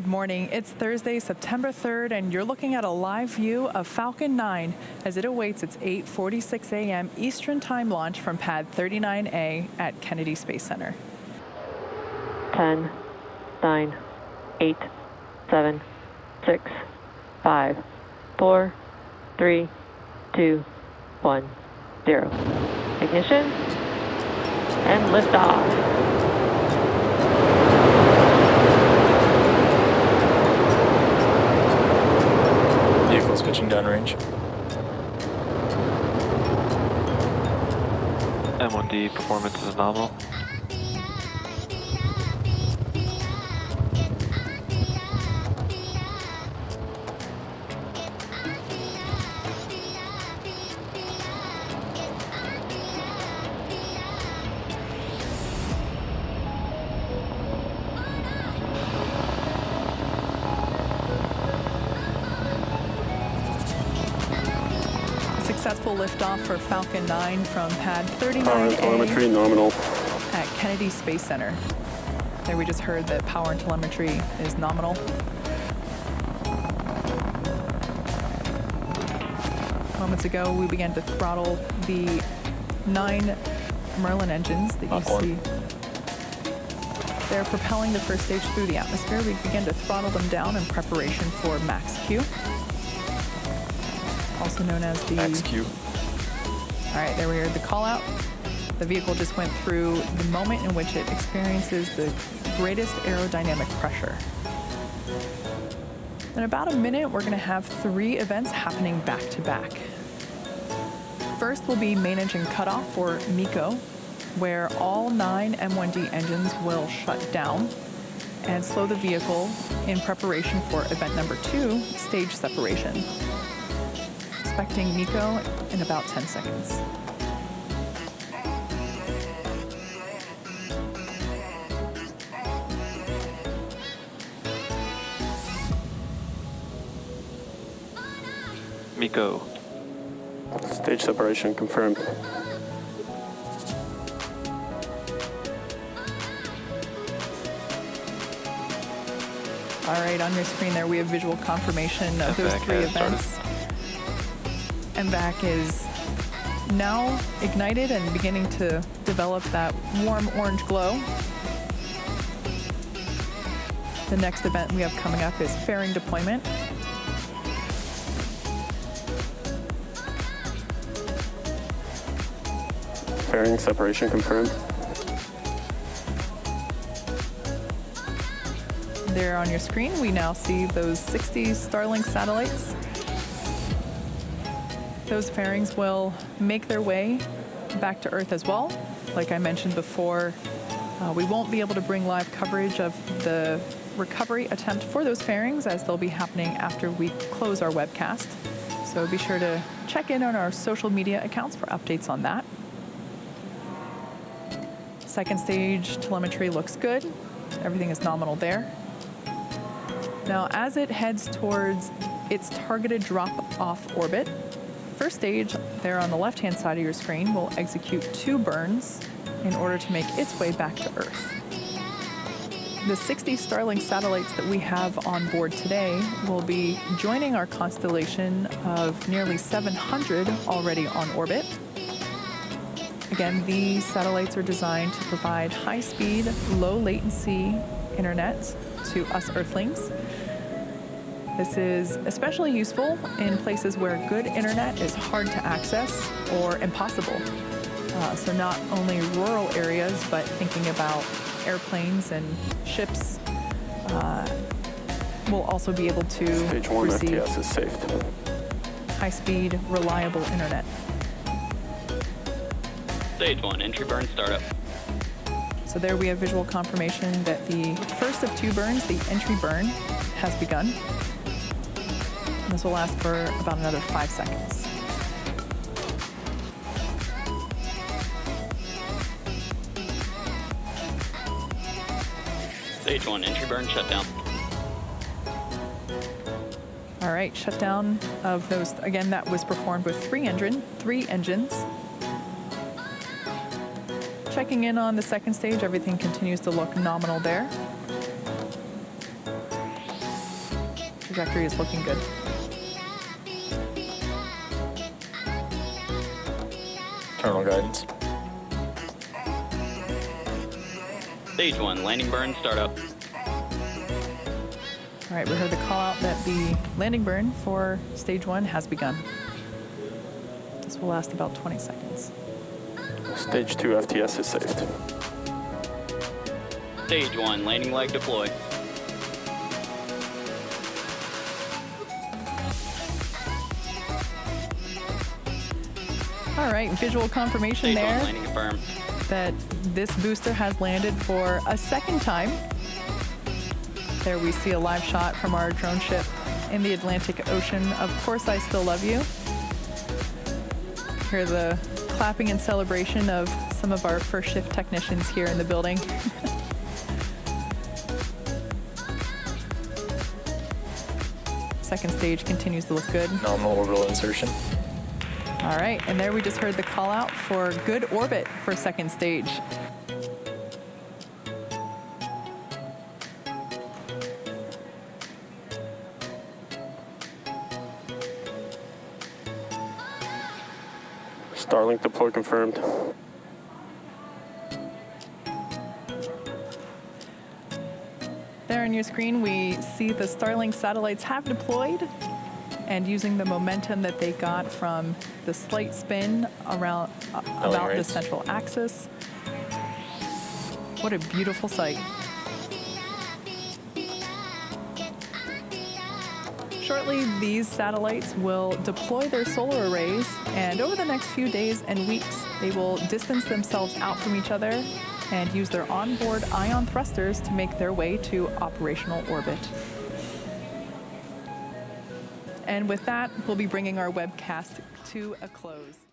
Good morning. It's Thursday, September 3rd, and you're looking at a live view of Falcon 9 as it awaits its 8:46 a.m. Eastern Time launch from Pad 39A at Kennedy Space Center. 10, 9, 8, 7, 6, 5, 4, 3, 2, 1, 0. Ignition and liftoff. Vehicle switching downrange. M1D performance is nominal. Successful liftoff for Falcon 9 from Pad 39A Power and telemetry nominal at Kennedy Space Center. There we just heard that power and telemetry is nominal. Moments ago, we began to throttle the 9 Merlin engines that you see. They're propelling the first stage through the atmosphere. We begin to throttle them down in preparation for max Q. Also known as the Max Q. All right, there we heard the call out. The vehicle just went through the moment in which it experiences the greatest aerodynamic pressure. In about a minute, we're going to have 3 events happening back to back. First will be main engine cutoff, or MECO, where all 9 M1D engines will shut down and slow the vehicle in preparation for event number 2, stage separation. Expecting MECO in about 10 seconds. MECO. stage separation confirmed. All right, on your screen there we have visual confirmation of those 3 events. MVAC is now ignited and beginning to develop that warm orange glow. The next event we have coming up is fairing deployment. Fairing separation confirmed. There on your screen, we now see those 60 Starlink satellites. Those fairings will make their way back to Earth as well. Like I mentioned before, we won't be able to bring live coverage of the recovery attempt for those fairings, as they'll be happening after we close our webcast. So be sure to check in on our social media accounts for updates on that. Second stage telemetry looks good. Everything is nominal there. Now, as it heads towards its targeted drop-off orbit, first stage, there on the left-hand side of your screen, will execute 2 burns in order to make its way back to Earth. The 60 Starlink satellites that we have on board today will be joining our constellation of nearly 700 already on orbit. Again, these satellites are designed to provide high-speed, low-latency internet to us Earthlings. This is especially useful in places where good internet is hard to access or impossible. So not only rural areas, but thinking about airplanes and ships will also be able to Stage 1 receive FTS is safe. high-speed, reliable internet. Stage 1, entry burn startup. So there we have visual confirmation that the first of 2 burns, the entry burn, has begun. And this will last for about another 5 seconds. Stage 1, entry burn shutdown. All right, shutdown of those, again, that was performed with 3 engines. Checking in on the second stage, everything continues to look nominal there. trajectory is looking good. Terminal guidance. Stage 1, landing burn, startup. All right, we heard the call out that the landing burn for stage 1 has begun. This will last about 20 seconds. Stage 2 FTS is saved. Stage 1, landing leg deploy. All right, visual confirmation Stage 1, there landing confirmed. that this booster has landed for a second time. There we see a live shot from our drone ship in the Atlantic Ocean. Of course, I still love you. Hear the clapping and celebration of some of our first shift technicians here in the building. Second stage continues to look good. Nominal orbital insertion. All right, and there we just heard the call out for good orbit for second stage. Starlink deploy confirmed. There on your screen, we see the Starlink satellites have deployed, and using the momentum that they got from the slight spin around about the rates. central axis. What a beautiful sight. Shortly, these satellites will deploy their solar arrays, and over the next few days and weeks, they will distance themselves out from each other and use their onboard ion thrusters to make their way to operational orbit. And with that, we'll be bringing our webcast to a close.